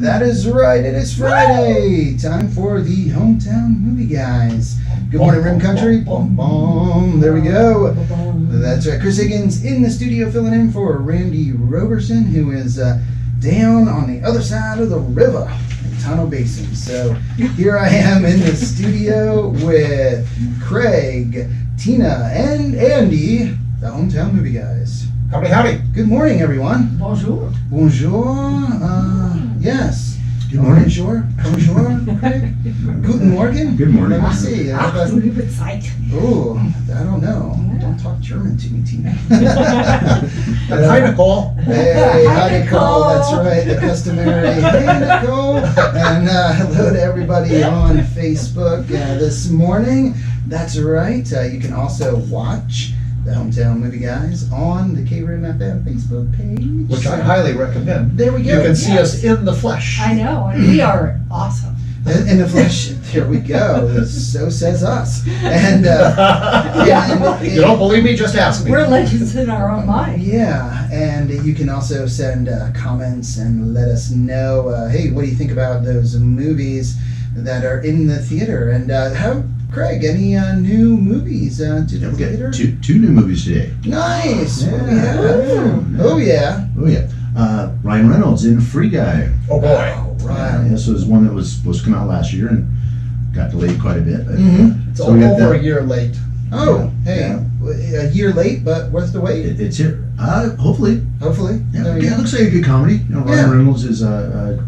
That is right. It is Friday. Time for the Hometown Movie Guys. Good morning, Rim Country. Boom, boom. There we go. That's right. Chris Higgins in the studio filling in for Randy Roberson, who is down on the other side of the river in Tunnel Basin. So here I am in the studio with Craig, Tina, and Andy, the Hometown Movie Guys. Howdy, howdy. Good morning, everyone. Bonjour. Bonjour. Yes. Good morning. Bonjour. Bonjour, Craig. Guten Morgen. Good morning. Let me see. Gute Zeit. Oh, I don't know. Don't talk German to me, Tina. Hi, Nicole. Hey, hi, Nicole. Nicole. That's right. The customary. Hey, Nicole. And hello to everybody on Facebook this morning. That's right. You can also watch the Hometown Movie Guys on the KRIM FM Facebook page. Which I highly recommend. There we go. You can see us in the flesh. I know, and we are awesome. In the flesh. There we go. So says us. And You don't believe me? Just ask me. We're legends in our own mind. yeah, and you can also send comments and let us know, hey, what do you think about those movies that are in the theater? And Craig, any new movies to the We theater? got two new movies today. Nice. What do we Yeah. have? Oh yeah. Oh yeah. Ryan Reynolds in Free Guy. Oh boy. Wow, right. This was one that was supposed to come out last year and got delayed quite a bit. But, Mhm. It's so we got over that. a year late. Oh, Yeah. hey, a year late, but worth the wait. It's here. Hopefully. Hopefully. Yeah, There you it go. looks like a good comedy. You know, Ryan Yeah. Reynolds is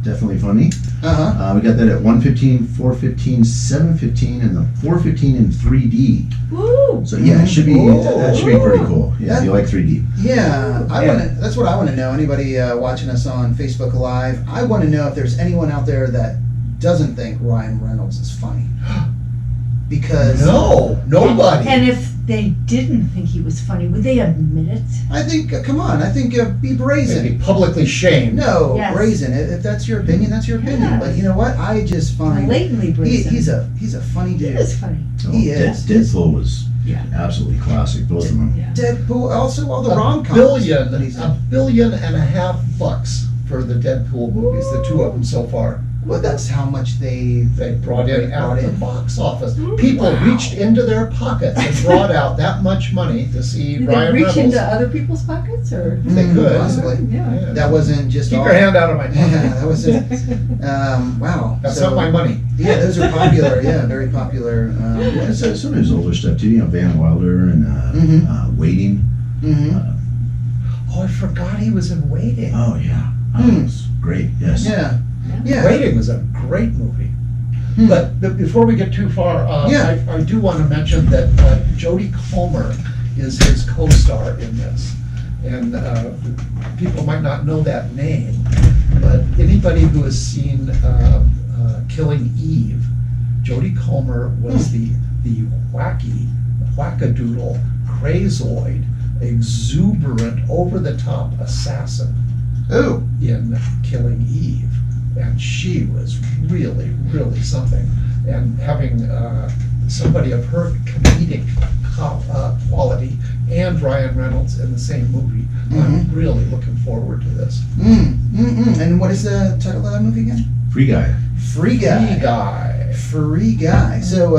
definitely funny. Uh-huh. We got that at 1:15, 4:15, 7:15, and the 4:15 in 3D. Woo! So yeah, it should be that should be pretty cool. Yeah, That- if you like 3D. Yeah, that's what I want to know. Anybody watching us on Facebook Live, I want to know if there's anyone out there that doesn't think Ryan Reynolds is funny. Because No, nobody. And if they didn't think he was funny, would they admit it? I think, come on, I think be They'd brazen. be publicly shamed. No, Yes. brazen. If that's your opinion, that's your opinion. Yes. But you know what? I just find Blatantly brazen. he's a funny He dude. is funny. He is. Deadpool was Yeah. absolutely classic, both of them. Yeah. Deadpool, also all the rom-coms. that he's in. $1.5 billion for the Deadpool movies, the two of them so far. Well, that's how much they Brought in at brought the in. box office. People reached into their pockets and brought out that much money to see Did Ryan they reach Reynolds. into other people's pockets, or? They could. Possibly. Yeah. That wasn't just Keep all. your hand out of my Yeah, pocket. that wasn't. Wow. That's So- not my money. Yeah, those are popular. Yeah, very popular. Yeah, so some of his older stuff too, you know, Van Wilder and Mhm. Waiting. Mhm. Oh, I forgot he was in Waiting. Oh yeah, Hmm. it was great. Yes. Yeah. Yeah. Waiting was a great movie. Hmm. But before we get too far, Yeah. I do want to mention that Jodie Comer is his co-star in this. And people might not know that name, but anybody who has seen Killing Eve, Jodie Comer was the wackadoodle, crazoid, exuberant, over-the-top assassin Oh. in Killing Eve. And she was really, really something. And having somebody of her comedic quality and Ryan Reynolds in the same movie, I'm really looking forward to this. And what is the title of that movie again? Free Guy. Free Guy. Free Guy. Free Guy. So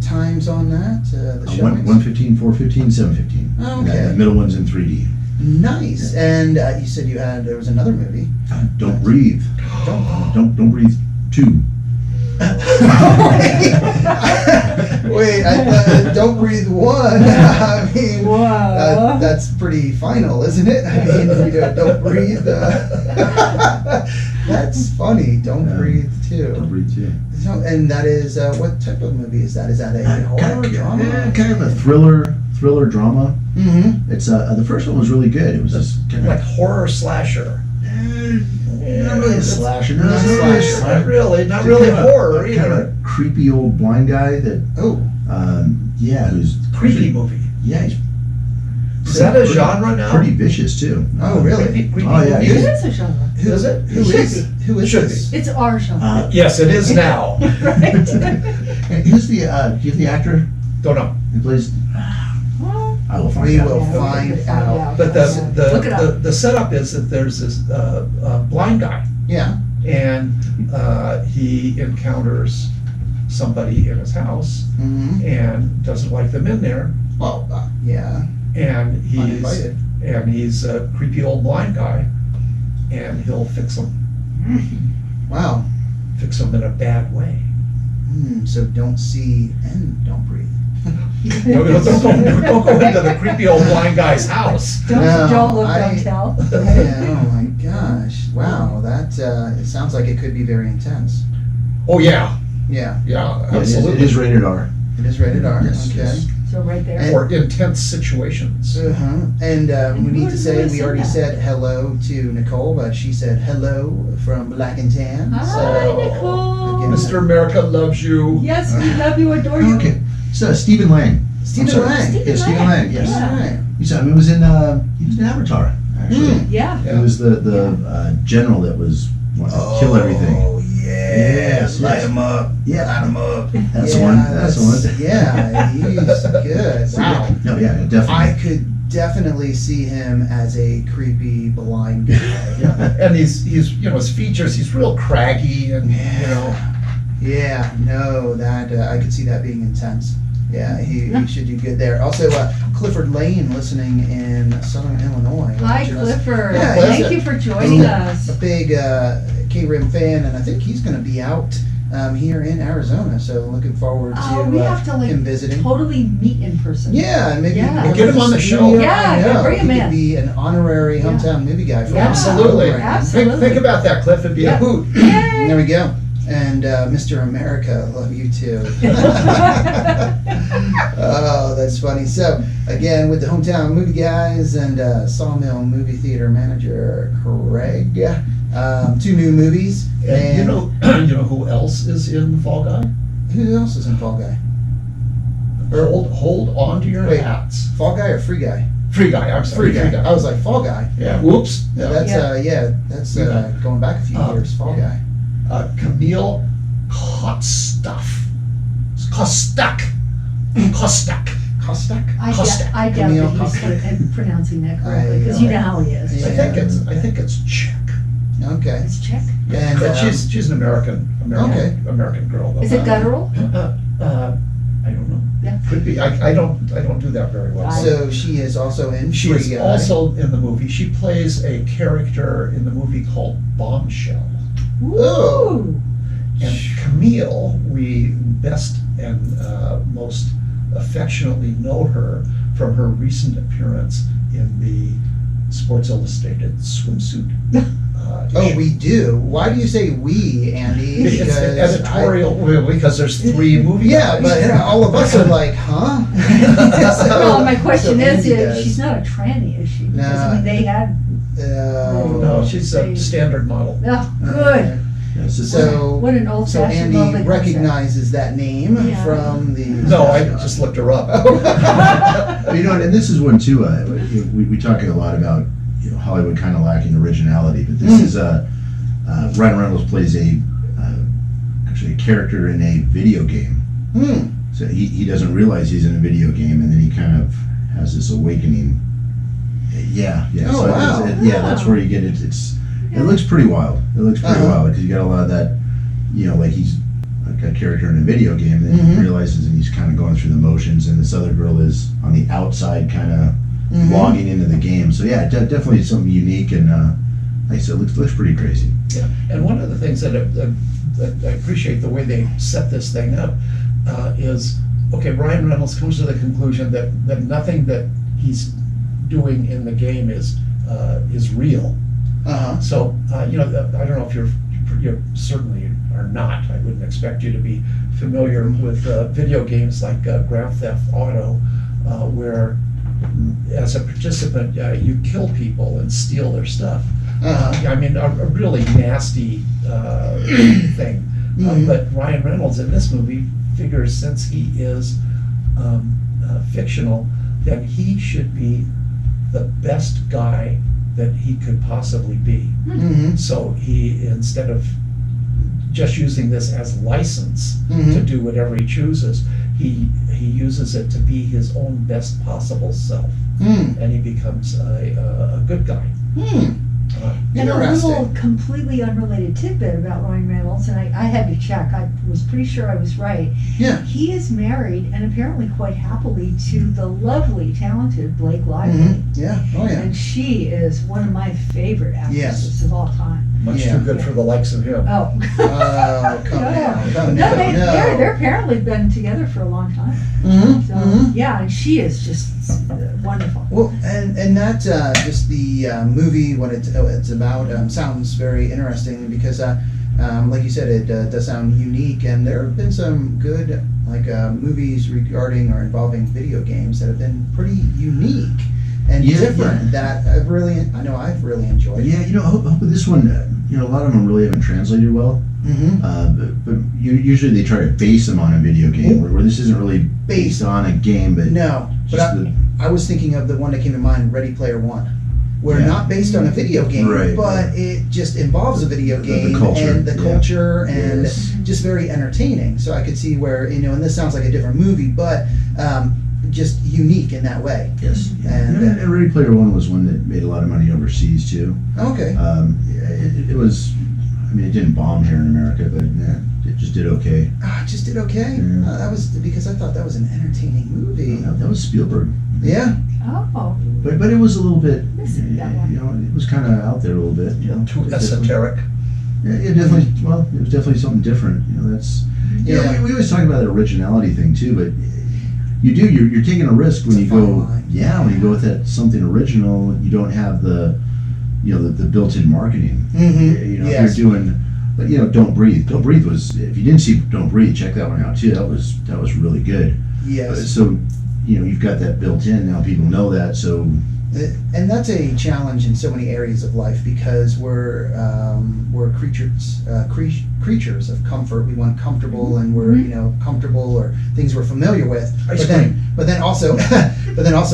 times on that. The show. 1:15, 4:15, 7:15. Okay. The middle one's in 3D. Nice. And you said there was another movie. Don't breathe. Don't breathe. 2. Wait, I thought Don't Breathe 1. I mean, Wow. that's pretty final, isn't it? I mean, Don't Breathe. That's funny. Don't Breathe 2. Don't breathe 2. So, and that is, what type of movie is that? Is that a horror drama? Kind of a thriller drama. Mm-hmm. It's the first one was really good. It was just kind Like of horror slasher. not really a slasher. No, Not it's a not really a slasher. Not really, not It's really kind of horror Kind of either. a creepy old blind guy that, Oh, who's Creepy movie. Yeah, he's Is that a genre now? pretty vicious too. oh, really? Creepy Oh, yeah, movie? It is a genre. Who Is it? Who It is? should Who is Should this? It's our genre. Yes, it is now. Right? Who's the do you have the actor Don't know. who plays? Well, I will find We out. will yeah, find we'll out. But Look it up. the setup is that there's this blind guy, Yeah. and he encounters somebody in his house Mm-hmm. and doesn't like them in there, Well, yeah. and Uninvited. he's a creepy old blind guy, and he'll fix them Wow. in a bad way. So don't see and don't breathe. Don't go into the creepy old blind guy's house. Don't, No, don't look, I- don't tell. Yeah, oh my gosh. Wow, that it sounds like it could be very intense. Oh yeah, Yeah, yeah, Yeah, absolutely. it is rated R. it is rated R. Yes, Okay. yes. So right there. And- For intense situations. Uh-huh. And we need to say we already that? said hello to Nicole, but she said hello from Black and Tan. Hi, So Nicole. again, Mr. America loves you. Yes, we love you, adore you. Okay, so Stephen Lang. Stephen I'm sorry. Lang. Yeah, Stephen Lang. Yes. Yeah. All right. He was in Avatar actually. Yeah. Yeah. He was the general that was wanting to kill everything. Oh yeah, Yes, light yes. him up. Yeah. Light him up. That's the Yeah, one. That's the one. Yeah, he's good. Wow. No, yeah, definitely. I could definitely see him as a creepy blind guy. Yeah. And he's his features, he's real craggy and Yeah, no, that I could see that being intense. Yeah, he should do good there. Also, Clifford Lane listening in Southern Illinois. Hi, watching us. Clifford. Yeah, Thank he's you for joining a us. big KRIM fan, and I think he's going to be out here in Arizona. So looking forward to, Oh, we have to him visiting. totally meet in person. Yeah, and maybe Yeah. come Get to him on the show. studio. Yeah, I know. bring him He could in. be an honorary hometown movie guy for Yeah. us. Absolutely. Program. Absolutely. Think about that, Cliff. It'd be a Yeah. hoot. Yay! There we go. And Mr. America, love you too. Oh, that's funny. So, again, with the Hometown Movie Guys and Sawmill Movie Theater manager Craig, 2 new movies. And you know who else is in Fall Guy? Who else is in Fall Guy? Hold on to your Wait. hats. Fall Guy or Free Guy? Free Guy. I'm sorry. Free Guy. I was like, Fall Guy. Yeah. Whoops. Yeah, Yeah. that's Yeah. going back a few years. Fall yeah. Guy. Camille Kostak. Kostak. Kostak? I Kostak. doubt Camille that he's pronouncing that correctly, because you know how he is. Yeah. I think it's Czech. Okay. It's Czech. And, But she's an Okay. American girl. Though. Is it guttural? I don't know. Yeah. Could be. I don't do that very well. So she is also in She Free is Guy. also in the movie. She plays a character in the movie called Bombshell. Oh. Ooh. And Camille, we best and most affectionately know her from her recent appearance in the Sports Illustrated swimsuit. Oh, issue. we do. Why do you say we, Andy? It's Because editorial because there's 3 movies. Yeah, but all of us are like, huh? Well, my question So is, Andy does. she's not a tranny, is she? Because, I No. mean, they had, No, she's a standard model. oh, good. Yes, it's- So, What an old so fashioned Andy lovely concept. recognizes that name Yeah. from the. No, I just looked her up. You know, and this is one too. We talk a lot about Hollywood kind of lacking originality, but this is Ryan Reynolds plays actually a character in a video game. Hmm. So he doesn't realize he's in a video game, and then he kind of has this awakening. Yeah. Oh, So wow. that's where you get it. It looks pretty wild. It looks pretty Uh-huh. wild because you got a lot of that. Like he's like a character in a video game, and Mhm. he realizes, and he's kind of going through the motions, and this other girl is on the outside, kind of Mhm. logging into the game. So yeah, definitely something unique, and like I said, it looks pretty crazy. Yeah, and one of the things that I appreciate the way they set this thing up is, okay, Ryan Reynolds comes to the conclusion that nothing that he's doing in the game is real. Uh-huh. So, I don't know if you certainly are not. I wouldn't expect you to be familiar with video games like Grand Theft Auto, where as a participant, you kill people and steal their stuff. Uh-huh. I mean, a really nasty thing. Mhm. But Ryan Reynolds in this movie figures, since he is fictional, that he should be the best guy that he could possibly be. Mm-hmm. So he, instead of just using this as license to Mhm. do whatever he chooses, he uses it to be his own best possible self, Hmm. and he becomes a good guy. Hmm. And a Interesting. little completely unrelated tidbit about Ryan Reynolds, and I had to check, I was pretty sure I was right. Yeah. He is married, and apparently quite happily, to the lovely, talented Blake Lively. Mm-hmm. Yeah. Oh yeah. And she is one of my favorite actresses Yes. of all time. Much Yeah. too good for the likes of him. Oh. Oh, come down. Come No, down. they're apparently been together for a long time. Mm-hmm. So, yeah, and she is just wonderful. Well, and that just the movie, what it's about, sounds very interesting because, like you said, it does sound unique, and there have been some good movies regarding or involving video games that have been pretty unique and Yeah, different. yeah. That I've really enjoyed. Yeah, I hope with this one, a lot of them really haven't translated well. Mm-hmm. But usually they try to base them on a video game, where this isn't really based on a game, but No, but just the I was thinking of the one that came to mind, Ready Player One. We're Yeah. not based on a video game, Right. but it just involves a video The game culture, and the yeah. culture and Yes. just very entertaining. So I could see where, and this sounds like a different movie, but just unique in that way. Yes, And- and Ready Player One was one that made a lot of money overseas too. Okay. It was, it didn't bomb here in America, but it just did okay. It just did okay. Yeah. That was because I thought that was an entertaining movie. That was Spielberg, Yeah. Oh, but it was a little bit, Missing that one. it was kind of out there a little bit. Too It esoteric. It definitely, it was definitely something different. That's, Yeah. we always talk about that originality thing too, but you're taking a risk when It's a you fine go, line. when you go with that something original, you don't have the built-in marketing. Mm-hmm. If Yes. you're doing, but Don't Breathe. Don't Breathe was, if you didn't see Don't Breathe, check that one out too. That was really good. Yes. So, you've got that built in now. People know that, so And that's a challenge in so many areas of life because we're creatures of comfort. We want comfortable, and we're comfortable or things we're familiar with. Ice But then also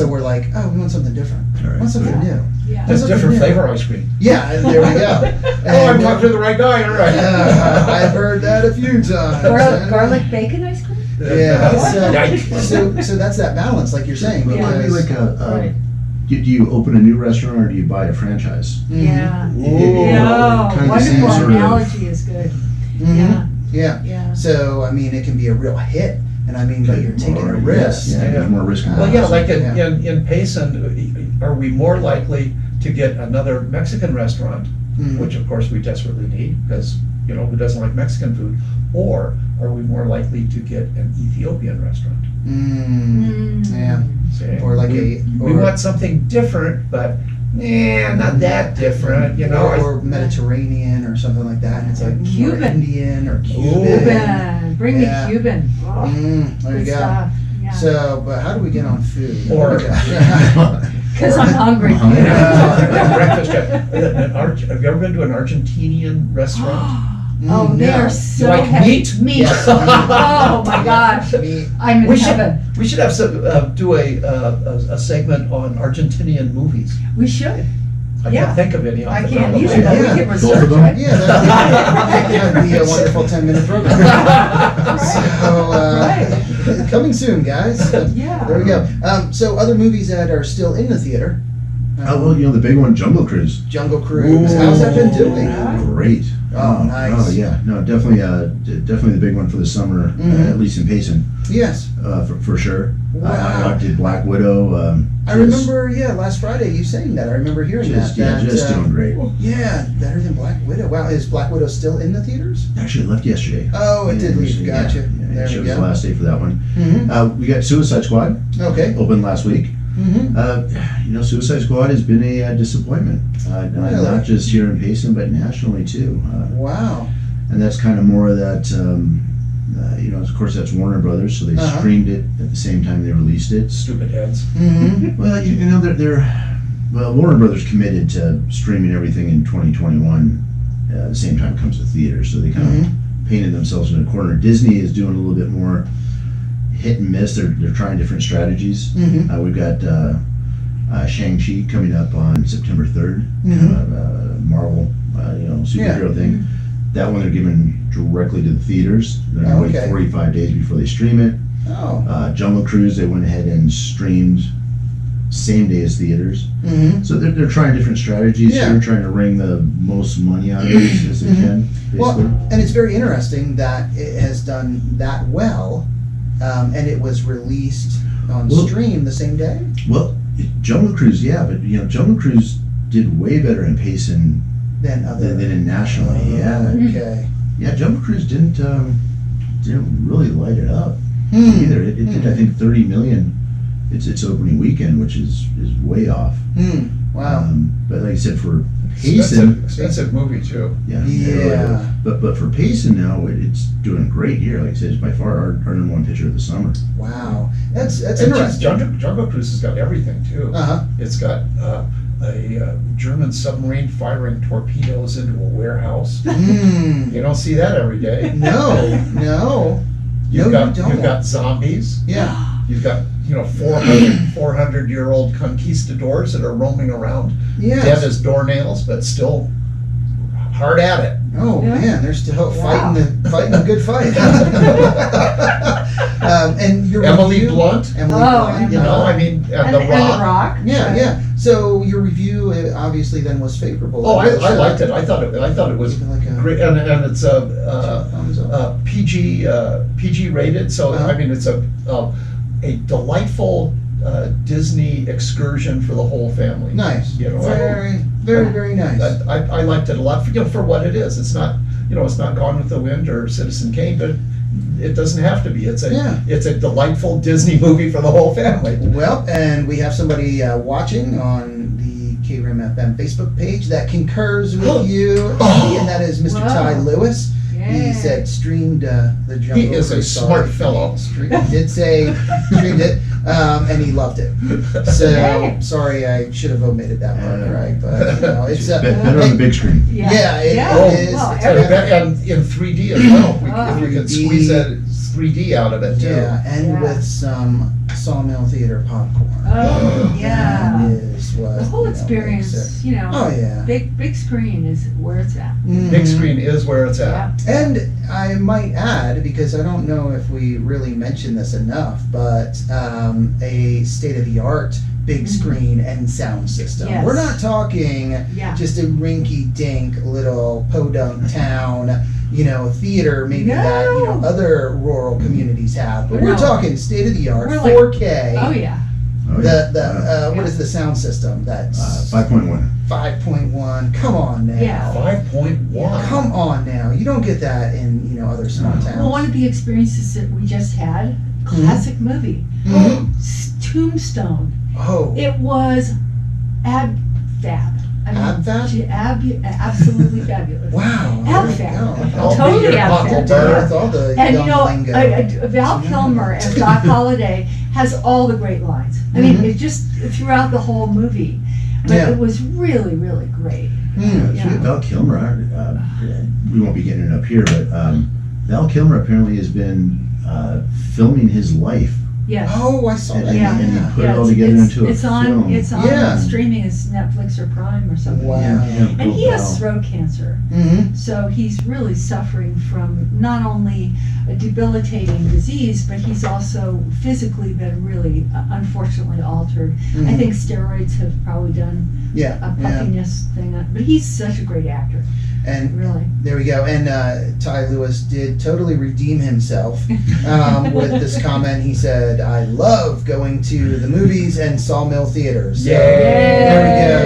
we're like, oh, we want something different. All right. We want something new. yeah. That's Something different new. flavor ice cream. Yeah, and there we go. Oh, I'm talking to the right guy, all right. I've heard that a few times. Garlic bacon ice cream? Yeah. Yikes. So that's that balance, like you're saying. Well, it'd be because- like Right. do you open a new restaurant or do you buy a franchise? Mhm. Yeah. Ooh. Yeah. Kind of the same Wonderful sort of- analogy is good. Mhm. Yeah. Yeah. Yeah. So it can be a real hit, and but you're taking a risk. Yeah, there's more risk Well, yeah, like Yeah. in Payson, are we more likely to get another Mexican restaurant, Mhm. which of course we desperately need, because, who doesn't like Mexican food? Or are we more likely to get an Ethiopian restaurant? Yeah. See? Or like we or want something different, but not that different, or Mediterranean or something like that. And it's like Cuban. or Indian or Cuban. Cuban. Bring Yeah. me Cuban. Oh, There you good go. stuff. Yeah. So, but how do we get on food? Or- Because I'm hungry. Breakfast. Have you ever been to an Argentinian restaurant? Oh, they No. are so You like heavy. meat? Meat. Yes. Oh my gosh. Meat. I'm in We should heaven. we should have do a segment on Argentinian movies. We should. I Yeah. can't think of any. off I the can't top of my either, but head. we Yeah. can Both research, of them? right? Yeah, that'd be a wonderful 10-minute program. So, coming soon, guys. Yeah. There we go. So, other movies that are still in the theater. The big one, Jungle Cruise. Jungle Cruise. How's that been doing? Great. Oh, nice. Oh, yeah. No, definitely the big one for the summer, Mhm. at least in Payson, Yes. for sure. Wow. I did Black Widow. I remember, last Friday you saying that. I remember hearing Just that. just doing great. Yeah, better than Black Widow. Wow, is Black Widow still in the theaters? Actually, it left yesterday. Oh, it did leave. so, Gotcha. Yeah, There it we was the go. last day for that one. Mm-hmm. We got Suicide Squad, Okay. opened last week. Mm-hmm. Suicide Squad has been a disappointment. Really? Not just here in Payson, but nationally too. Wow. And that's kind of more of that, of course that's Warner Brothers, so they Uh-huh. streamed it at the same time they released it. Stupid heads. Mm-hmm. Well, well, Warner Brothers committed to streaming everything in 2021 at the same time it comes to theaters, so they kind Mm-hmm. of painted themselves in a corner. Disney is doing a little bit more hit and miss. They're trying different strategies. Mm-hmm. We've got Shang-Chi coming up on September 3rd, Marvel, superhero thing. That one they're giving directly to the theaters. They're going to Okay. wait 45 days before they stream it. Oh. Jungle Cruise, they went ahead and streamed same day as theaters. Mm-hmm. So they're trying different strategies Yeah. here, trying to wring the most money out of it as they can, basically. Well, and it's very interesting that it has done that well, and it was released on Well- stream the same day. Well, Jungle Cruise, yeah, but Jungle Cruise did way better in pacing Than other. than in nationally. Yeah, Okay. yeah. Jungle Cruise didn't really light it up Hmm. either. It did, I think, 30 million. Its opening weekend, which is way off. Hmm. Wow. But like I said, for pacing, Expensive movie too. yeah. Yeah. But for pacing now, it's doing great here. Like I said, it's by far our number one picture of the summer. Wow. That's And interesting. Jungle Cruise has got everything too. Uh-huh. It's got a German submarine firing torpedoes into a warehouse. Hmm. You don't see that every day. No. No. You've No, got you don't. you've got zombies. Yeah. You've got 400-year-old conquistadors that are roaming around, dead Yes. as doornails, but still hard at it. Oh Yeah. man, they're still Wow. fighting the good fight. And your Emily review- Blunt, Emily Oh, Blunt. you know, I mean, and The And Rock. The Rock. Yeah, yeah. So your review obviously then was favorable. Oh, I liked it. I thought it was Give it like a great, and it's thumbs up. PG rated. So Uh-huh. I mean, it's a delightful Disney excursion for the whole family. Nice. You know, Very nice. I liked it a lot for what it is. It's not it's not Gone with the Wind or Citizen Kane, but it doesn't have to be. It's a delightful Disney movie for the whole family. Well, and we have somebody watching on the KRIM FM Facebook page that concurs with you, Oh. and that is Mr. Wow. Ty Lewis. He Yay. said streamed the Jungle. He is a Cruise. smart fellow. He did say streamed it, and he loved it. So Yay. sorry, I should have omitted that part, Yeah. right? But it's Better on the big screen. Yeah, it Yeah. is. Well, It's And, every- and in 3D as well. Wow. If we could 3D. squeeze that 3D out of it too. Yeah, and Yeah. with some Sawmill Theater popcorn. Oh, yeah. That is what, The whole makes experience, it. Oh yeah. big screen is where it's at. Big Mhm. screen is where it's at. Yeah. And I might add, because I don't know if we really mentioned this enough, but a state-of-the-art big screen and sound system. Yes. We're not talking Yeah. just a rinky-dink little podunk town, theater maybe that No. other rural communities have. But we're No. talking state-of-the-art, We're like- 4K. Oh yeah. Oh, The what Yeah. is the sound system? That's 5.1. 5.1. Come on now. Yeah. 5.1. Come on now. You don't get that in other small No. towns. Well, one of the experiences that we just had, classic movie, Mhm. Tombstone. Oh. It was fab. I mean, Ab-fab? Absolutely fabulous. Wow. Ab there you fab. go. I'll be Totally your ab fab. Huckleberry. All the And young lingo. Val Kilmer as Doc Holliday has all the great lines. I mean, Mhm. it just throughout the whole movie. But Yeah. it was really, really great. Hmm. Yeah. Val Kilmer, we won't be getting it up here, but Val Kilmer apparently has been filming his life, Yes. Oh, I saw that. and, Yeah. and he put it all it's, together it's, into a it's film. on. It's on Yeah. streaming. It's Netflix or Prime or something. Wow. And he has Val. throat cancer, Mm-hmm. so he's really suffering from not only a debilitating disease, but he's also physically been really, unfortunately, altered. Mm-hmm. I think steroids have probably done Yeah. a Yeah. puffiness thing, but he's such a great actor, And really. there we go. And Ty Lewis did totally redeem himself with this comment. He said, "I love going to the movies and Sawmill theaters." So, Yay. there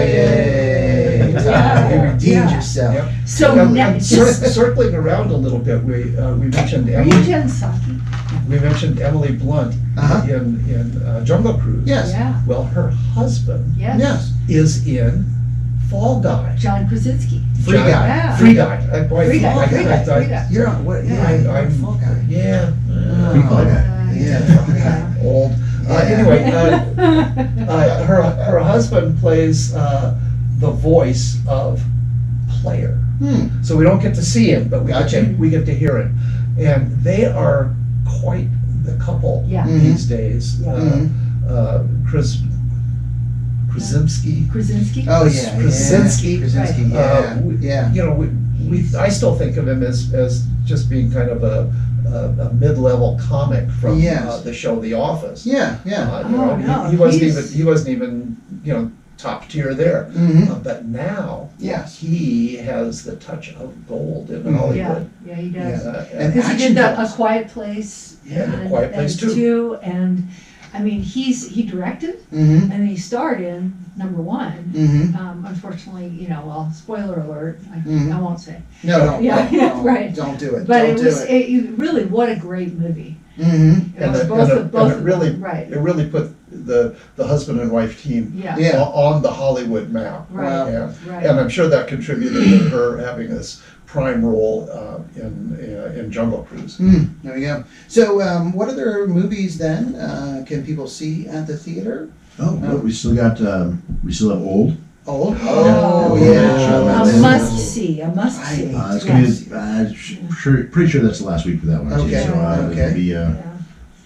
we go. Yay. Ty, Yeah. you redeemed Yeah. yourself. Yep. So And now, circling around a little bit, we mentioned are you Emily. Jen Psaki? We mentioned Emily Blunt Uh-huh. in Jungle Cruise. Yes. Yeah. Well, her husband Yes. Yes. is in Fall Guy. John Krasinski. Free John- Guy. Yeah. Free Guy. Boy, Free Guy. Free Guy. Free Guy. You're on what? Yeah, I'm Fall Guy. Yeah. Free Fall Guy. Yeah. Old. Yeah. Anyway, her husband plays the voice of Player. Hmm. So we don't get to see him, but Gotcha. we get to hear him. And they are quite the couple Yeah. these days. Yeah. Krasinski. Krasinski? Oh yeah. Krasinski. Yeah. Krasinski. Right. Yeah. We- Yeah. You know, I still think of him as just being kind of a a mid-level comic from Yes. the show The Office. Yeah, yeah. You know, Oh, no, he wasn't he's- even top tier there. Mhm. But now, Yes. he has the touch of gold in Mhm. Hollywood. Yeah, he does. And Because he action did A films. Quiet Place. Yeah, A Quiet Place and too. And, I mean, he directed, Mm-hmm. and he starred in number one. Mm-hmm. Unfortunately, well, spoiler alert, Mhm. I won't say. No, don't. Yeah, don't, right. Don't do it. But don't it do was, it. really, what a great movie. Mm-hmm. It was both of them, right, It really put the husband and wife team yeah, Yeah. on the Hollywood map. right, And right. I'm sure that contributed to her having this prime role in Jungle Cruise. There we go. So, what other movies then can people see at the theater? Oh, look, we still have Old. Old? Oh, yeah. A must see, a must see. It's gonna Yes. be, pretty sure that's the last week for that one too. Okay, So okay. it'll be Yeah.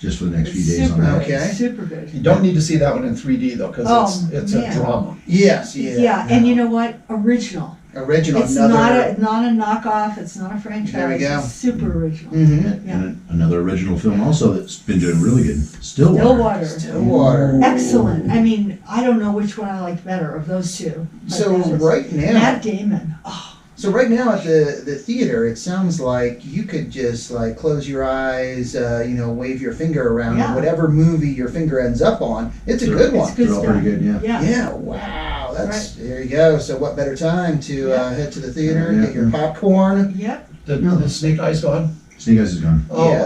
just for the next few It's days on super that. good, Okay. super good. You don't need to see that one in 3D though, because Oh, it's man. a drama. Yes, yeah. Yeah, and you know what? Original. Original, It's another. not a knockoff, it's not a franchise. There we go. It's super original. Mm-hmm. And another original film also that's been doing really good, Stillwater. Stillwater. Excellent. I mean, I don't know which one I liked better of those two. but So that was- right now, Matt Damon. Oh, at the theater, it sounds like you could just like close your eyes, wave your finger around, Yeah. and whatever movie your finger ends up on, it's a Sure. good one. it's good They're all stuff. pretty good, yeah. Yeah. Yeah, wow, there you go. So what better time to Yeah. head to the theater, Yeah. get your popcorn? Yep. The Snake Eyes gone? Snake Eyes is gone. Oh, Yeah,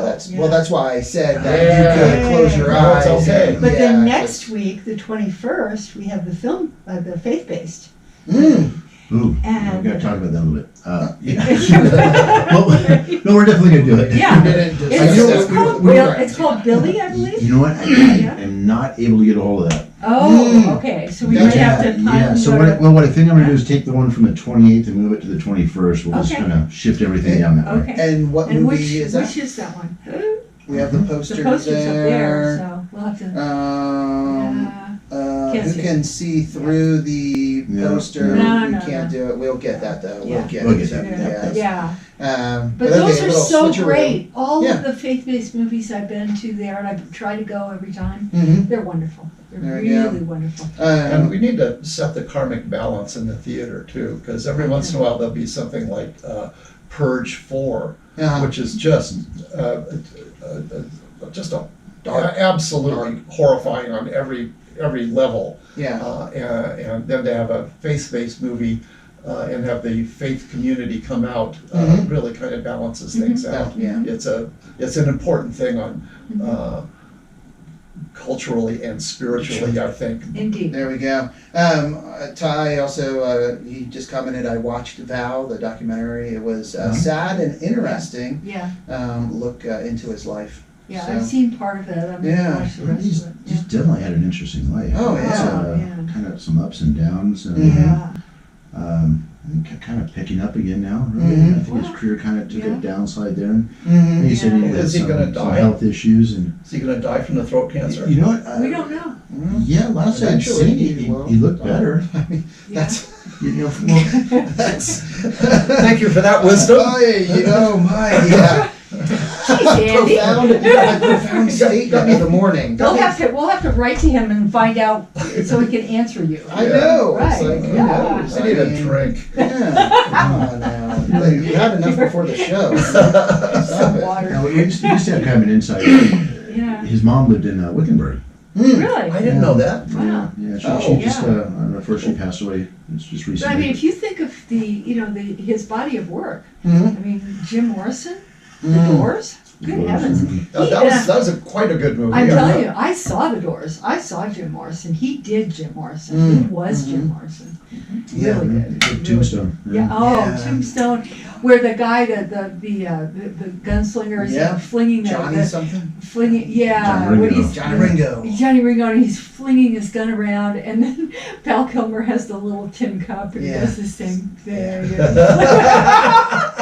that's why I said that Yeah. you could close your No, eyes. it's okay. and- But yeah, then next week, the 21st, we have the film, the faith-based. Mm. Ooh, And- we gotta talk about that a little bit. Well, no, we're definitely gonna do it. Yeah. Didn't just- It's called Billy, I believe. You know what? I Yeah. am not able to get a hold of that. Oh, okay, so we might have to punt Yeah, and so go to- what I think I'm gonna do is take the one from the 28th and move it to the 21st. We'll just Okay. kind of shift everything down that way. Okay. And what And movie which is that? is that one? We have the The poster poster's up there, there. so we'll have to, Can't Who see it. can see through the Yeah. poster? No, We no, can't no. do it. We'll get that though. Yeah. We'll get We'll it. get that, yeah. But But okay, those a are little so switcheroo. great. All Yeah. of the faith-based movies I've been to there, and I try to go every time, Mhm. they're wonderful. They're There you go. really wonderful. And we need to set the karmic balance in the theater too, because every once in a while there'll be something like Purge 4, uh-huh. which is just absolutely horrifying on every level. Yeah. And then to have a faith-based movie and have the faith community come out Mhm. really kind of balances things out. Yeah. It's an important thing on culturally and spiritually, I think. Indeed. There we go. Ty also, he just commented, I watched Val, the documentary. It was sad and interesting. Yeah, Look into his life. yeah, So- I've seen part of it. I'm Yeah. gonna watch the rest He's of it. he's definitely had an interesting life. Oh, It's, yeah. Yeah. kind of some ups and downs. And, Mhm. Yeah, I think kind of picking up again now. Really, Mhm. I think his career kind of took Yeah. a downside there. And Mm-hmm. he said he Yeah. had Is he some, gonna some die? health issues and. Is he gonna die from the throat cancer? You know what? we don't know. Yeah, last I'd Eventually seen he he will. he looked better. I mean, Yeah. that's You know, well, that's. Thank you for that wisdom. Yeah. Jeez, Andy. profound statement of the morning. We'll have to write to him and find out so he can answer you. I know. It's Right, like, who yeah. knows? I need a mean, drink. Yeah, come on now. Like, you had enough before the show. Stop Some it. water. now, we used to have kind of an insight. Yeah. His mom lived in Wickenburg. Mm. Really? I didn't know that. Wow. Yeah, she Oh, just, yeah. unfortunately passed away just But recently. I mean, if you think of his body of work, Mhm. I mean, Jim Morrison, The Mm. Doors, good heavens. That was quite a good movie. I'm Yeah. telling you, I saw The Doors. I saw Jim Morrison. He did Jim Morrison. He was Jim Morrison. Yeah. Really good. Good Tombstone. Yeah. Oh, Yeah. Tombstone, where the guy, the gunslinger is Yeah. flinging Johnny something? flinging. Yeah. Johnny when Ringo. he's Johnny Ringo. Johnny Ringo, and he's flinging his gun around, and then Val Kilmer has the little tin cup and Yeah. he does the same thing.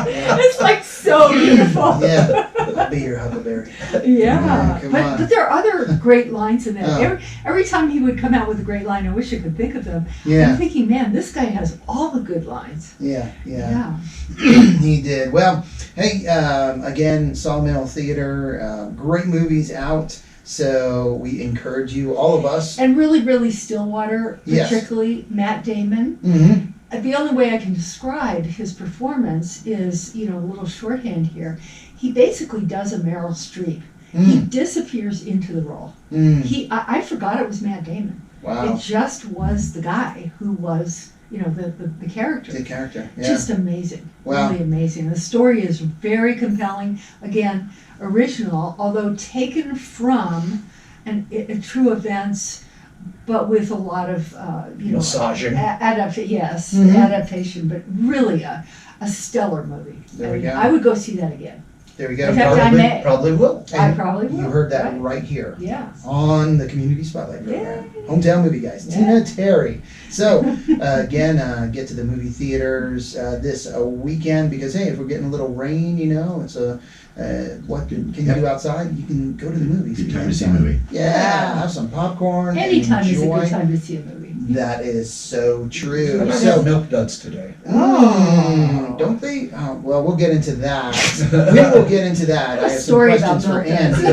It's like so beautiful. Yeah. I'll be your Huckleberry. Yeah, come on. but there are other great lines in there. Oh. Every time he would come out with a great line, I wish I could think of them. I'm Yeah. thinking, man, this guy has all the good lines. Yeah. Yeah. He did. Well, Hey, again, Sawmill Theater, great movies out. So we encourage you, all of us. And really Stillwater, Yes. particularly Matt Damon. Mm-hmm. The only way I can describe his performance is, a little shorthand here. He basically does a Meryl Streep. He disappears into the role. I forgot it was Matt Damon. Wow. It just was the guy who was, the character. The character. Yeah. Just amazing. Wow. Really amazing. The story is very compelling. Again, original, although taken from true events, but with a lot of, Massaging. adaptation, but really a stellar movie. There we go. I would go see that again. There we go. In fact, I may. Probably will. I And probably will. You heard that Right. right here. Yeah. On the Community Spotlight program. Yay. Hometown Movie Guys. Yeah. Tina Terry. So, again, get to the movie theaters this weekend because, hey, if we're getting a little rain, it's what can you do outside? You can go to the movies. Good time to see a movie. Yeah, have some popcorn. Anytime is a enjoy. good time to see a movie. That is so true. I So, had milk duds today. don't they? Oh, well, we'll get into that. We will get into that. I have some Story about questions for milk Andy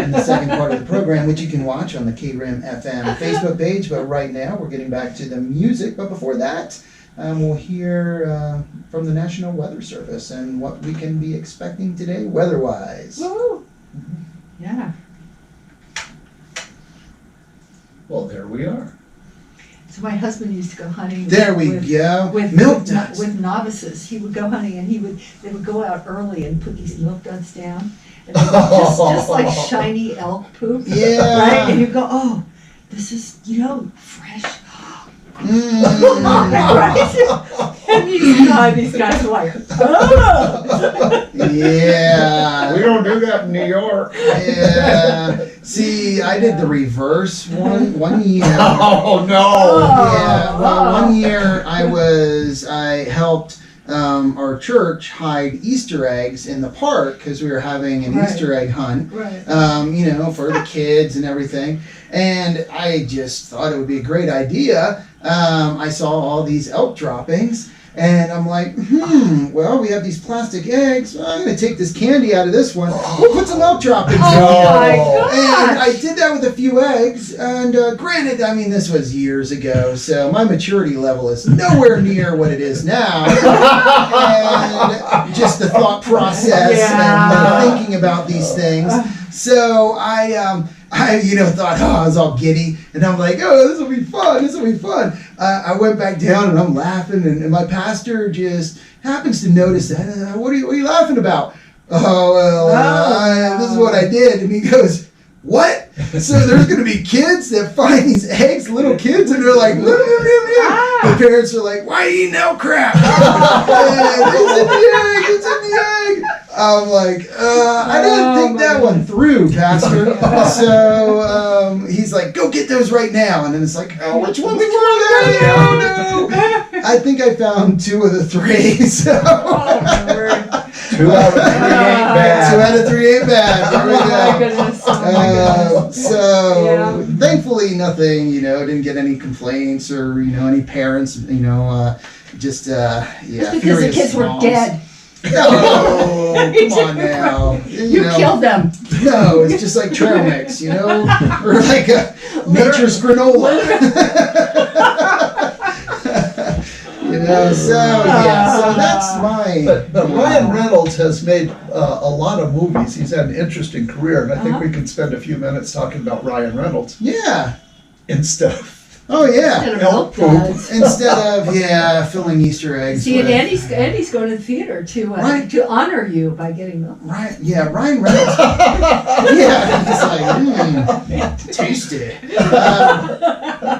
in the second part of the program, which you can watch on the KRIM FM Facebook page. But right now, we're getting back to the music. But before that, we'll hear from the National Weather Service and what we can be expecting today weather-wise. Woo! Yeah. Well, there we are. So my husband used to go hunting. There we go. Milk duds. With novices. He would go hunting and they would go out early and put these milk duds down. And they were just like shiny elk poop. Yeah. Right? And you go, oh, this is, fresh. Mm. And these guys are like, oh. Yeah. We don't do that in New York. Yeah. See, I did the reverse one year. Oh, no. Yeah. Well, one year I helped our church hide Easter eggs in the park because we were having an Right. Easter egg hunt. Right. For the kids and everything. And I just thought it would be a great idea. I saw all these elk droppings. And I'm like, well, we have these plastic eggs. Well, I'm going to take this candy out of this one. We'll put some elk droppings in Oh here. my gosh. And I did that with a few eggs. And granted, this was years ago. So my maturity level is nowhere near what it is now. And just the thought process and thinking about these things. So I thought, I was all giddy, and I'm like, oh, this will be fun. I went back down, and I'm laughing, and my pastor just happens to notice that. What are you laughing about? Oh, well, this is what I did. And he goes, what? So there's going to be kids that find these eggs, little kids, and they're like, the parents are like, why are you eating elk crap? It's in the egg. I'm like, I didn't think that one through, Pastor. So he's like, go get those right now. And then it's like, oh, which one? No. I think I found 2 of the 3. So 2 out of 3 ain't bad. 2 out of 3 ain't bad. There we Oh my go. goodness. Oh my goodness. So thankfully nothing, didn't get any complaints or, any parents, just Just because the furious kids were moms. dead. No, come on now. You killed them. No, it's just like trail mix, or like a nature's granola. So that's my. But Ryan Reynolds has made a lot of movies. He's had an interesting career, and I think we can spend a few minutes talking about Ryan Reynolds Yeah. instead of Oh yeah. Instead of Elk milk poop. duds. Instead of filling Easter eggs. See, and with- Andy's going to the theater Right. to honor you by getting milk. Right, yeah, Ryan Reynolds. Yeah, he's like, tasty.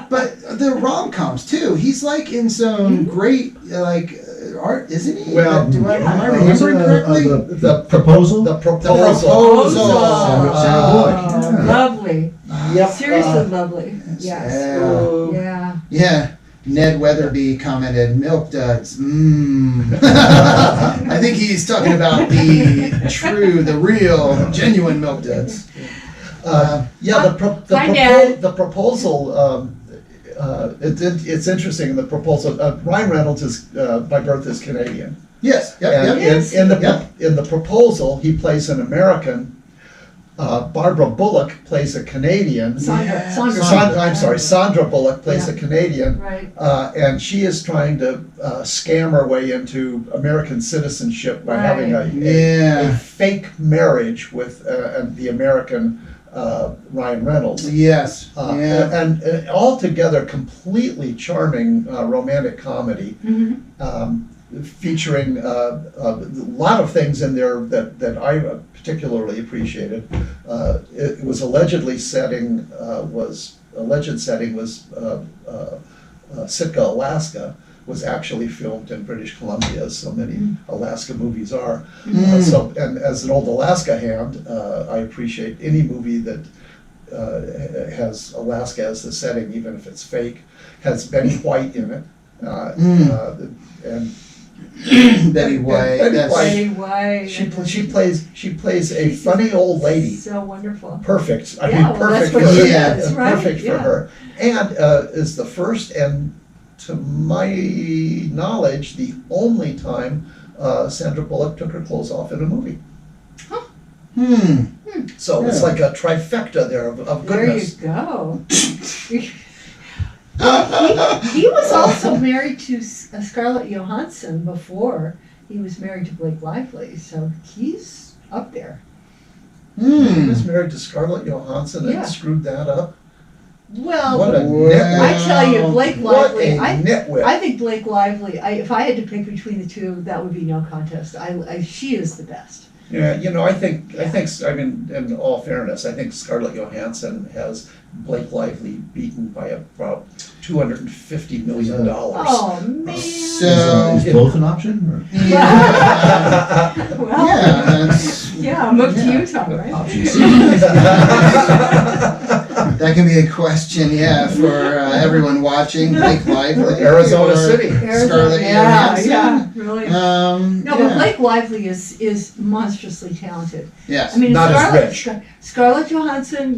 But the rom-coms too. He's like in some great art, isn't he? Well, am I Was it, remembering correctly? the Proposal? The proposal. Proposal. Sandra Bullock, yeah. Lovely. Yep. Seriously lovely. Yes. Yeah. Yeah. Yeah. Ned Weatherby commented, "Milk duds." I think he's talking about the real, genuine milk duds. The Hi, Dad. proposal. It's interesting. The proposal. Ryan Reynolds is by birth is Canadian, Yes. Yep. And Yep. Yes. in the proposal, he plays an American. Barbara Bullock plays a Canadian. Sandra Bullock plays a Canadian. Right. And she is trying to scam her way into American citizenship by having a fake marriage with the American Ryan Reynolds. Yes. And altogether completely charming romantic comedy. Featuring a lot of things in there that I particularly appreciated. It was alleged setting was Sitka, Alaska. Was actually filmed in British Columbia, as so many Alaska movies are. So, and as an old Alaska hand, I appreciate any movie that has Alaska as the setting, even if it's fake. Has Betty White in it, and Betty White. Betty White. She plays a funny old lady. So wonderful. Perfect. I Yeah, mean, well, perfect that's for what her. she is, right? Perfect for Yeah. her. And is the first and, to my knowledge, the only time Sandra Bullock took her clothes off in a movie. So it's like a trifecta there of goodness. There you go. He was also married to Scarlett Johansson before he was married to Blake Lively, so he's up there. He was married to Scarlett Johansson and Yeah. screwed that up. Well, What a Well, nitwit. I tell you, Blake What Lively. a nitwit. I think Blake Lively. If I had to pick between the two, that would be no contest. She is the best. Yeah, I think, I mean, in all fairness, I think Scarlett Johansson has Blake Lively beaten by about $250 million. Oh man. So- Is both an option? Or? Well, Yeah, I'm up to you, Tom, right? Option C. that can be a question, for everyone watching. Blake Lively, Arizona or City. Scarlett Johansson. Yeah, really. No, but Yeah. Blake Lively is monstrously talented. Yes. I mean, Not as Scarlett Johansson,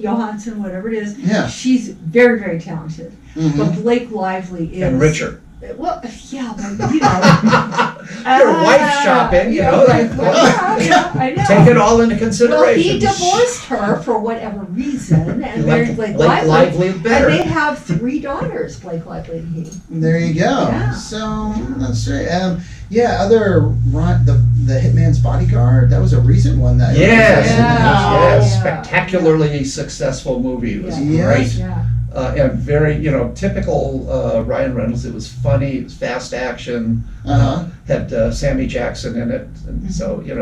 whatever it is, Yeah. she's very, very talented. Mhm. But Blake Lively is. And Richard. Well, yeah, but Your wife shopping, yeah, right. I know. Take it all into Well, consideration. he divorced her for whatever reason and You married like Blake Blake Lively. Lively better. And they have 3 daughters, Blake Lively and he. There you go. Yeah. So that's right. The Hitman's Bodyguard. That was a recent one that. Yes, Yeah. yes, Yeah. spectacularly successful movie. It was Yeah. great. Yeah. And very, typical Ryan Reynolds. It was funny, it was fast action, had Sammy Jackson in it, and so, it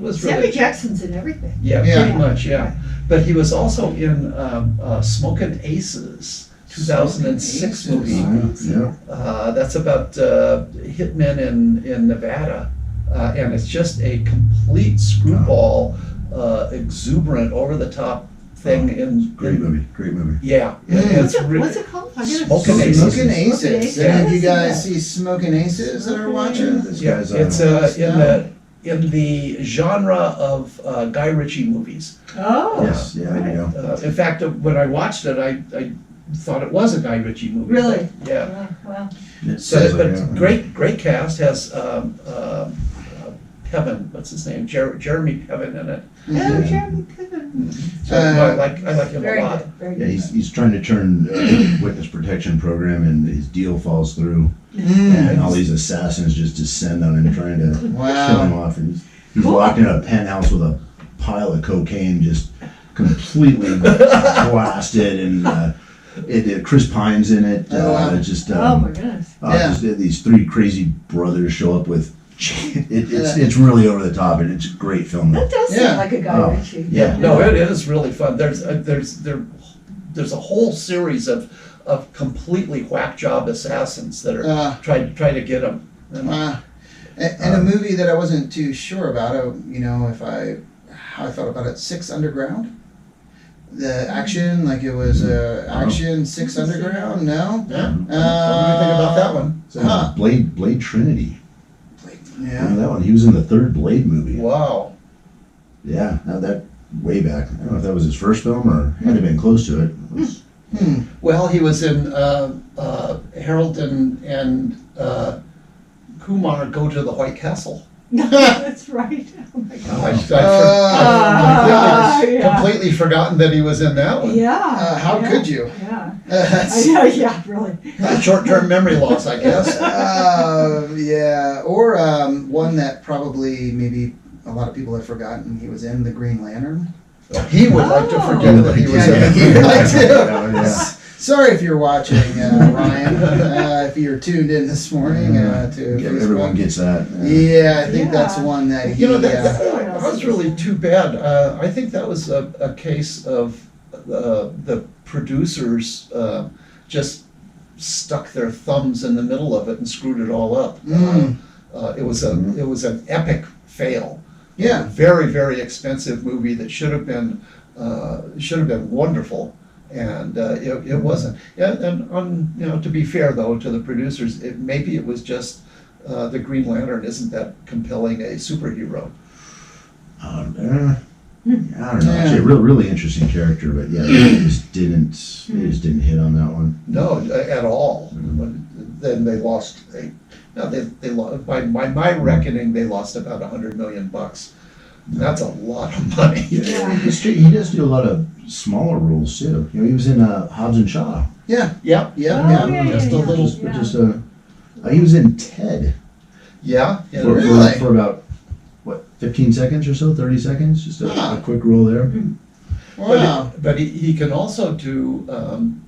was really. Sammy Jackson's in everything. Yeah, Yeah. pretty much, yeah. But he was also in Smokin' Aces, 2006 movie. Yeah. That's about hitmen in Nevada. And it's just a complete screwball, exuberant, over-the-top thing Great movie. Yeah. What's It's it called? I gotta- Smokin' Aces. Smoking Aces. Smokin' Aces. Any of you Yeah. guys see Smoking Aces that are watching? This Yeah, guy's it's in the genre of Guy Ritchie movies. Oh. Yes, yeah, there you go. In fact, when I watched it, I thought it was a Guy Ritchie movie. Really? Yeah. Well. It So, says but like, yeah. great cast. Has Piven, what's his name? Jeremy Piven in it. Oh, Jeremy Piven. So I like him Very a lot. good. Very Yeah, good. he's trying to turn witness protection program, and his deal falls through, Mm. and all these assassins just descend on him, trying to Wow. kill him off. And he's locked in a penthouse with a pile of cocaine, just completely blasted, and Chris Pine's in it. Oh, wow. Oh my goodness. Yeah. Just, these 3 crazy brothers show up with. It's really over the top, and it's a great film. That does Yeah. sound like a Guy Oh. Ritchie. Yeah, no, it is really fun. There's a whole series of completely whack job assassins that are try to get him. And a movie that I wasn't too sure about, how I felt about it, 6 Underground. The action, like it was action 6 Underground. No. Yeah. What do you think about that one? So, Blade Trinity. Yeah. Remember that one? He was in the 3rd Blade movie. Wow. Yeah, now that way back. I don't know if that was his first film or had to have been close to it. It was- Well, he was in Harold and Kumar go to the White Castle. That's right. Oh my God. I've yeah. completely forgotten that he was in that one. Yeah. How yeah, could you? Yeah. That's- Yeah, really. Short-term memory loss, I guess. yeah, or one that probably maybe a lot of people have forgotten. He was in the Green Lantern. He would like to Oh. forget that he was in Yeah, it. he'd like to. Oh, yeah. Sorry if you're watching, Ryan. If you're tuned in this morning to Yeah, Facebook. everyone gets that. Yeah, I think that's Yeah. one that he. You know, that was really too bad. I think that was a case of the producers just stuck their thumbs in the middle of it and screwed it all up. It was an epic fail. Yeah. A very, very expensive movie that should have been wonderful, and it wasn't. Yeah, and to be fair though to the producers, maybe it was just the Green Lantern isn't that compelling a superhero. I don't know. Yeah. Actually, a really interesting character, but yeah, they just didn't hit on that one. No, at all. Then they lost. They lost by my reckoning. They lost about $100 million. That's a lot of money. Yeah. He does do a lot of smaller roles too. You know, he was in Hobbs and Shaw. Yeah. Yep. Oh, yeah, Just a little. He was in Ted Yeah. for, Really? for about 15 seconds or so, 30 seconds, just Huh. a quick role there. Wow. But he can also do,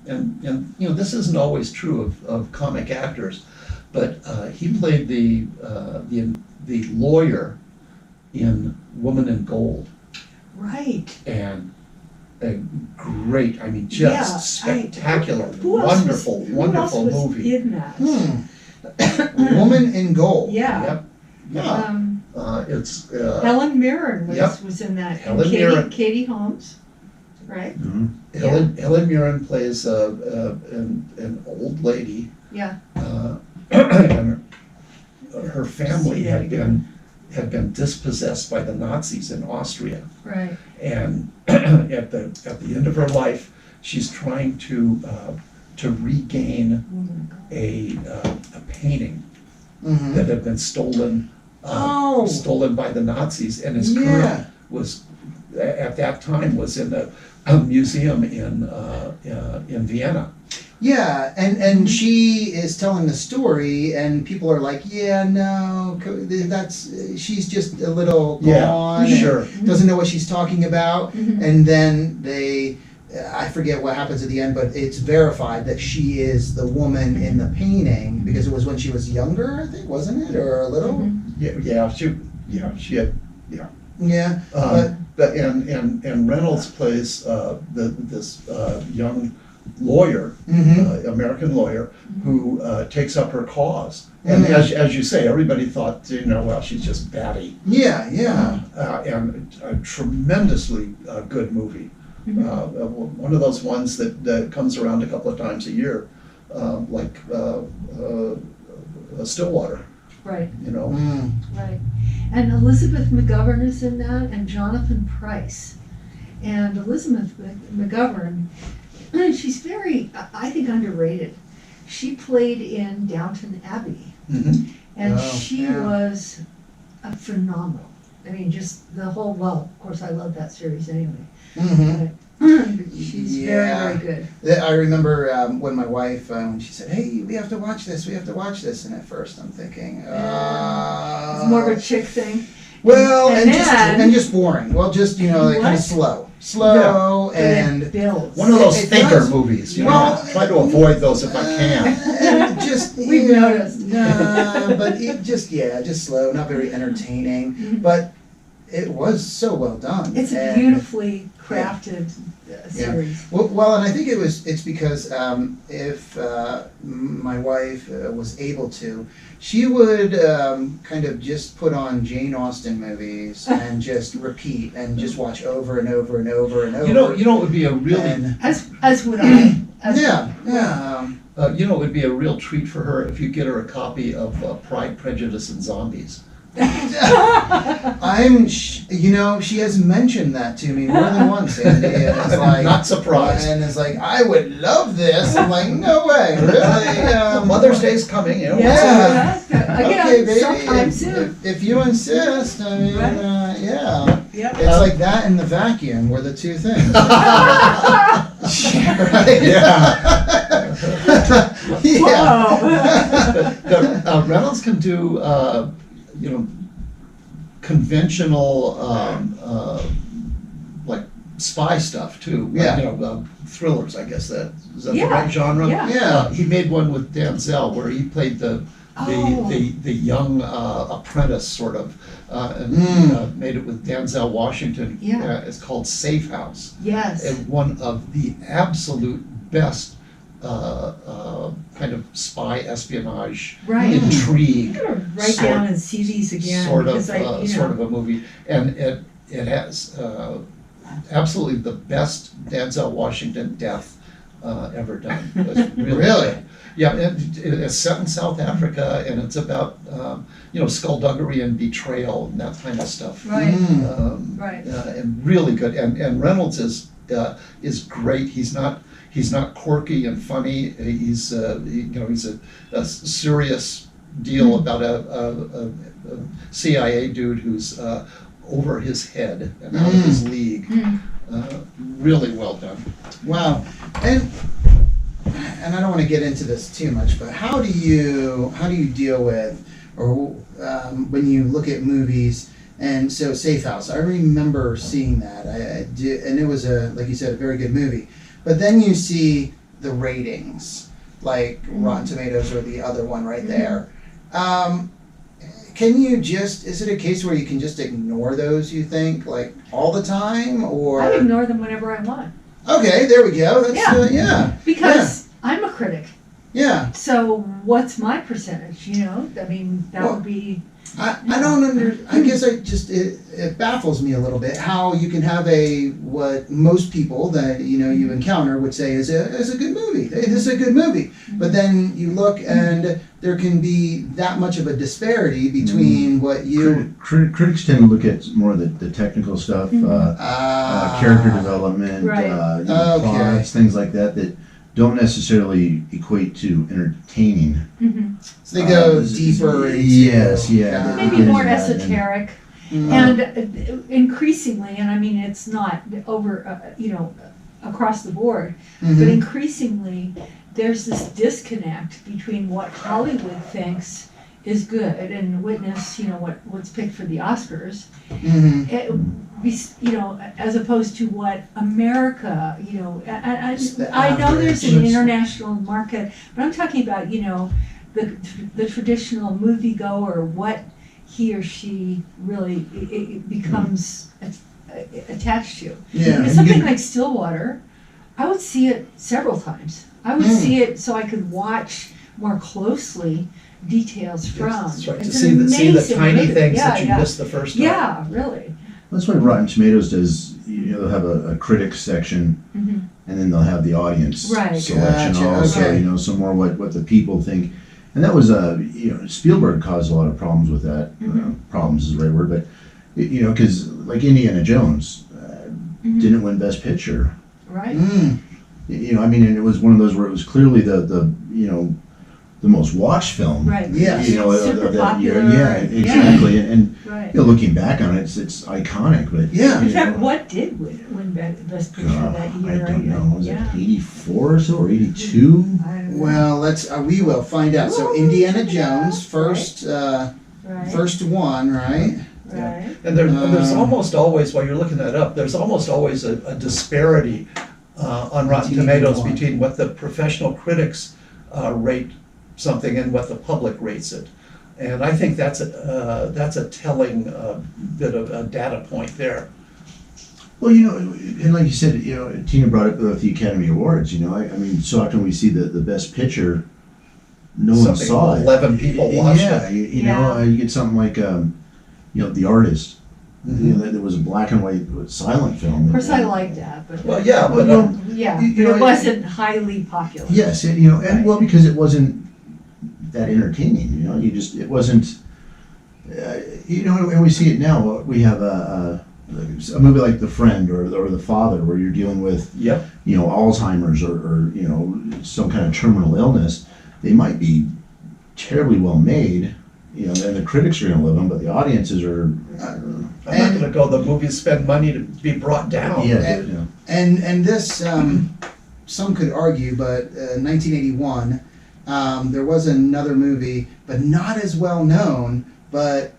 and this isn't always true of comic actors, but he played the lawyer in Woman in Gold, Right. and a great, I mean, Yeah, just spectacular, Who else wonderful was movie. in that? Woman in Gold. Yeah. Yep. It's Helen Mirren Yep. was in that. Helen and Mirren. Katie Holmes, right? Helen Mirren plays an old lady. Yeah. And her family had been dispossessed by the Nazis in Austria, Right. and at the end of her life, she's trying to regain a painting Mm-hmm. that had been stolen by the Nazis, and his Yeah. current was at that time was in a museum in Vienna. Yeah, and she is telling the story, and people are like, "Yeah, no, she's just a little gone, sure. and doesn't know what she's talking about." Mhm. And then I forget what happens at the end, but it's verified that she is the woman in the painting because it was when she was younger, I think, wasn't it, or a little? Mhm. She had. Yeah, but But and Reynolds plays this young lawyer, Mhm. American lawyer, who takes up her cause. And Mhm. as you say, everybody thought, well, she's just batty. yeah. And a tremendously good movie. One of those ones that comes around a couple of times a year, like Stillwater. Right. Mm. Right. And Elizabeth McGovern is in that, and Jonathan Pryce. And Elizabeth McGovern, she's very, I think, underrated. She played in Downton Abbey, Mm-hmm. and Oh, she yeah. was phenomenal. I mean, just the whole, well, of course, I love that series anyway. Mm-hmm. But she's Yeah. very, very good. I remember when my wife, when she said, "Hey, we have to watch this," and at first I'm thinking, It's more of a chick thing. well, And then- just boring. Well, just like kind What? of slow, But and it builds. One of those It thinker does. movies. Well, I try to avoid those if I can. and just We've noticed. but it just slow, not very entertaining, but it was so well done. It's a And- beautifully crafted series. Well, and I think it's because if my wife was able to, she would kind of just put on Jane Austen movies and just repeat and just watch over and over and over and over. You know, it would be a really And, As would I. yeah. it would be a real treat for her if you get her a copy of Pride, Prejudice, and Zombies. She has mentioned that to me more than once, Andy, and it's like, Not surprised. and it's like, I would love this. I'm like, no way, really? Mother's Day's coming, Yeah. Again, Okay, baby. sometime soon. If you insist, I mean, Right. yeah. Yep. It's like that and the vacuum were the two things. Right? Whoa. Reynolds can do, conventional, like spy stuff too. Yeah. Thrillers, I guess is that the Yeah, right genre? yeah. Yeah. He made one with Denzel where he played the Oh. young apprentice sort of, and made it with Denzel Washington. Yeah. It's called Safe House. Yes. And one of the absolute best kind of spy espionage Right. intrigue I'm gonna write down and see these again. sort of because sort of a movie, and it has absolutely the best Denzel Washington death ever done. It's Really? Yeah, it's set in South Africa, and it's about skullduggery and betrayal and that kind of stuff. Right. Right. And really good. And Reynolds is great. He's not quirky and funny. He's he's a serious deal about a CIA dude who's over his head and out of his league. Really well done. Wow. And I don't want to get into this too much, but how do you deal with, or when you look at movies, and so Safe House, I remember seeing that. I did, and it was like you said, a very good movie. But then you see the ratings, like Rotten Tomatoes or the other one right there. Can you is it a case where you can just ignore those, you think, like all the time, or? I ignore them whenever I want. Okay, there we go. That's, Yeah. Because I'm a critic. Yeah. So what's my percentage? I mean, that Well, would be. I don't I guess it baffles me a little bit how you can have what most people that you encounter would say is a good movie. Hey, this is a good movie. But then you look and there can be that much of a disparity between what you Critics tend to look at more of the technical stuff, character development, Right. plots, things like that don't necessarily equate to entertaining. so they go deeper into Yes, yeah. Maybe Into more that, esoteric. Mm. And increasingly, and I mean, it's not over, across the board, but increasingly, there's this disconnect between what Hollywood thinks is good, and witness, what's picked for the Oscars, as opposed to what America, I know there's an international market, but I'm talking about, the traditional moviegoer, what he or she really it becomes attached to. Yeah. Something like Stillwater, I would see it several times. I would see it so I could watch more closely details from. That's right. To It's see an the amazing tiny movie. things Yeah, that you yeah. missed the first time. Yeah, really. That's why Rotten Tomatoes does. They'll have a critics section, and then they'll have the audience Right. selection Gotcha, also. okay. Some more what the people think, and that was Spielberg caused a lot of problems with that. Problems is the right word, but because like Indiana Jones didn't win Best Picture. Right. Mm. I mean, and it was one of those where it was clearly the most watched film. Right. Yes. Super of that year. popular. Yeah, exactly. And Right. looking back on it, it's iconic. But Yeah. In fact, what did win Best Picture that year? I don't know. Was Yeah. it 84 or so, or 82? I don't know. Well, we will find out. So Well, Indiana yeah. Jones, first Right. first one, right? Right. And there's almost always, while you're looking that up, there's almost always a disparity on Rotten TV Tomatoes one. between what the professional critics rate something and what the public rates it. And I think that's a telling bit of a data point there. Well, and like you said, Tina brought up with the Academy Awards. I mean, so often we see the Best Picture, no one Something saw it. 11 people watched Yeah, it. you get something like, The Artist. There was a black and white silent film. Of course, I like that, but. Well, yeah, but Yeah, you but know, it wasn't highly popular. Yes, and Right. well, because it wasn't that entertaining. It wasn't. And we see it now. We have a movie like The Friend or The Father, where you're dealing with Yep. Alzheimer's or some kind of terminal illness. They might be terribly well made, you know, and the critics are gonna love them, but the audiences are, I'm not gonna go, the movies spend money to be brought down. yeah, you know. And this, some could argue, but 1981, there was another movie, but not as well known, but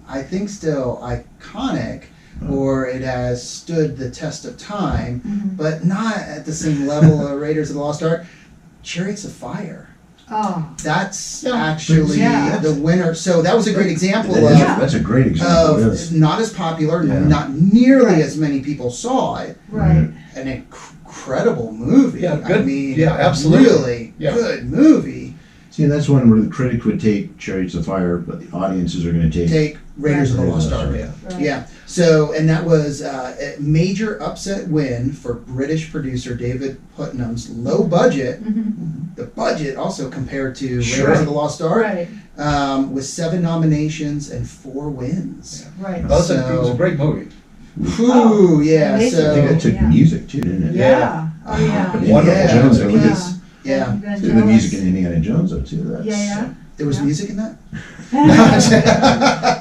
I think still iconic, or it has stood the test of time, but not at the same level of Raiders of the Lost Ark. Chariots of Fire. Oh, That's Yeah. actually Yeah. the winner. So that was a great example That's a great example, of yes. not as popular, Yeah. not nearly Right. as many people saw it. right. An incredible movie. Yeah, I good. mean, Yeah, absolutely. really Yeah. good movie. See, that's one where the critic would take Chariots of Fire, but the audiences are gonna Take Raiders of the Lost Ark. Yeah. Right. Yeah. So, and that was a major upset win for British producer David Putnam's low budget. The budget also compared to Sure. Raiders of the Lost Ark, Right, with 7 nominations and 4 wins. right. It was a great movie. Whew, yeah. amazing. So I think it took Yeah. music too, didn't it? Yeah, oh, yeah. Wonderful. Yeah. Jones, there Yeah. was, yeah, Van the music Gelis. in Indiana Jones though too, that's. Yeah, there was Yeah. music in that.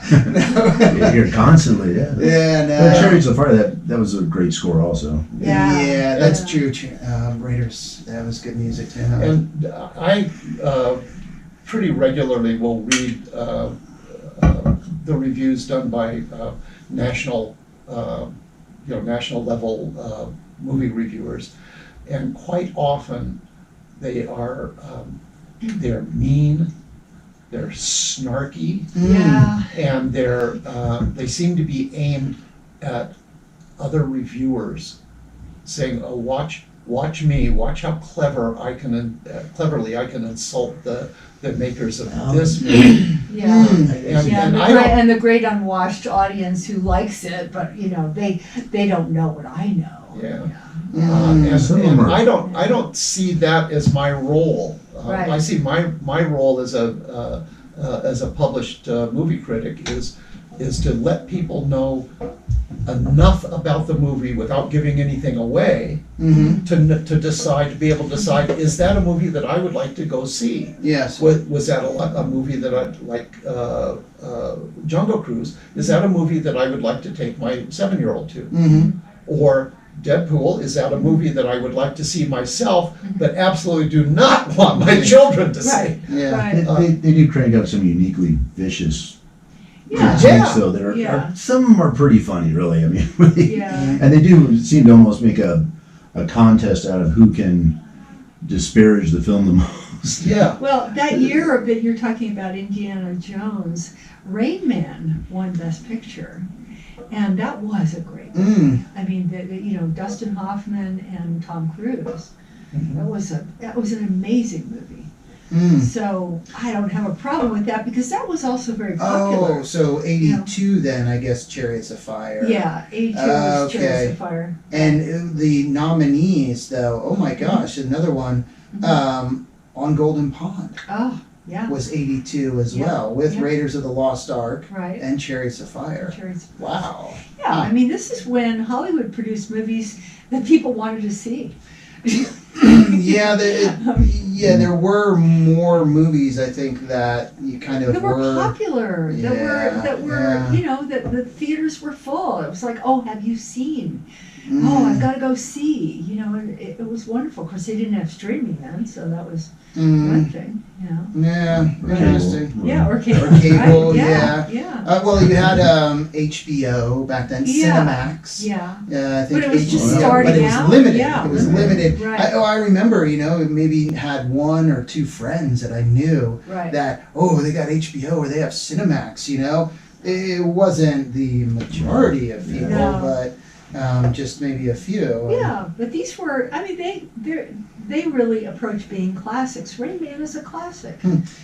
You hear it constantly, yeah. Yeah, But no. Chariots of Fire, that was a great score also. Yeah. Yeah, that's Yeah. true. Raiders, that was good music too. And I pretty regularly will read the reviews done by national, national level movie reviewers, and quite often they're mean, they're snarky, Yeah, and they seem to be aimed at other reviewers, saying, "Oh, watch me, watch how cleverly I can insult the makers of this movie." yeah. And, Yeah, and I don't, and the great unwashed audience who likes it, but they don't know what I know. Yeah. Mm. Some of and them are- I don't see that as my role. Right. I see my role as a published movie critic is to let people know enough about the movie without giving anything away Mm-hmm. to be able to decide, is that a movie that I would like to go see? Yes. Was that a movie that Jungle Cruise? Is that a movie that I would like to take my 7-year-old to? Mm-hmm. Or Deadpool, is that a movie that I would like to see myself, but absolutely do not want my children to see? Right, Yeah. right. They do crank out some uniquely vicious Yeah, critiques though that Yeah. some of them are pretty funny, really. I mean, yeah. and they do seem to almost make a contest out of who can disparage the film the most. Yeah. Well, that year that you're talking about, Indiana Jones, Rain Man won Best Picture, and that was a great movie. Mm. I mean, Dustin Hoffman and Tom Cruise. That was an amazing movie. Mm. So I don't have a problem with that because that was also very popular. Oh, so 82 then, I guess, Chariots of Fire. Yeah, 82 was Okay. Chariots of Fire. And the nominees, though, oh my gosh, another one, On Golden Pond Oh, yeah, was 82 as Yeah, well, with yeah. Raiders of the Lost Ark right. and Chariots of Fire. Chariots of Wow. Yeah, I mean, this is when Hollywood produced movies that people wanted to see. Yeah, there were more movies, I think, that you kind of That were popular, that were, yeah. that the theaters were full. It was like, oh, have you seen? Mm. Oh, I've got to go see. And it was wonderful. Of course, they didn't have streaming then, so that was one thing. Yeah, interesting. Yeah, or cable. Or cable, right? yeah. Yeah. Well, you had HBO back then, Yeah. Cinemax. Yeah. I think But it was just HBO, starting but it was out. limited. Yeah, It was limited. Right. I remember, maybe had 1 or 2 friends that I knew Right. that, they got HBO or they have Cinemax, It wasn't the majority of people, No. but just maybe a few. Yeah, but these were, I mean, they really approach being classics. Rain Man is a classic.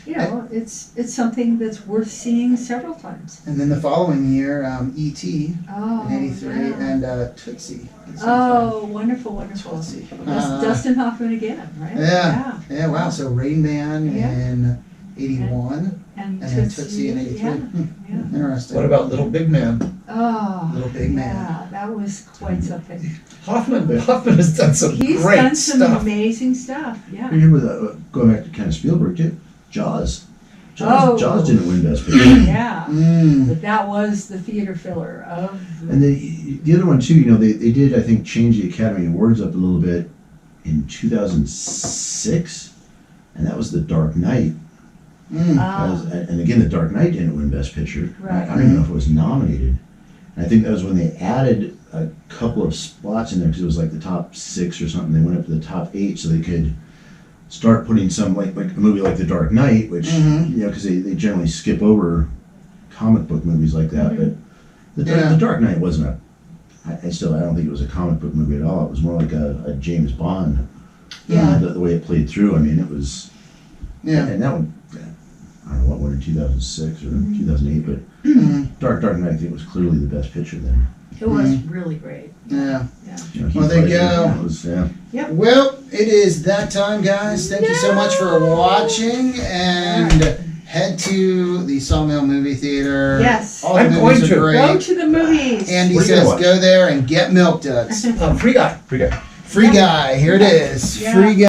It's something that's worth seeing several times. And then the following year, E.T. Oh, in 83 yeah. and Tootsie. Oh, wonderful, wonderful. Tootsie. Dustin Hoffman again, right? Yeah, wow. So Rain Man Yeah. in 81 And and then Tootsie in 83. Yeah. Interesting. What about Little Big Man? Oh, Little Big Man. yeah, that was quite something. Hoffman has done some He's great done some stuff. amazing stuff, yeah. You remember that, going back to kind of Spielberg too, Jaws. Jaws didn't win Best Picture. Yeah, Mm. but that was the theater filler of. And the other one too, you know, they did, I think, change the Academy Awards up a little bit in 2006, and that was The Dark Knight. Mm. And again, The Dark Knight didn't win Best Picture. Right. I don't even know if it was nominated. And I think that was when they added a couple of spots in there because it was like the top 6 or something. They went up to the top 8 so they could start putting some like a movie like The Dark Knight, which Mhm. you know, because they generally skip over comic book movies like that. Mhm. But Yeah. the Dark Knight wasn't a. I don't think it was a comic book movie at all. It was more like a James Bond. Yeah. The way it played through. I mean, it was. Yeah. And that one, I don't know what one in 2006 or 2008, but Mhm. Dark Knight I think was clearly the best picture then. It was really great. Yeah. You know, Heath Well, there you Ledger, go. it was, yeah. Well, it is that time, guys. Thank you so much for watching, and head to the Sawmill Movie Theater. Yes. All the I'm movies going are to. Go great. to the movies. Andy What are you gonna says watch? go there and get milk duds. Free Guy. Free guy. Free Guy, here it is. Yeah. Free Guy.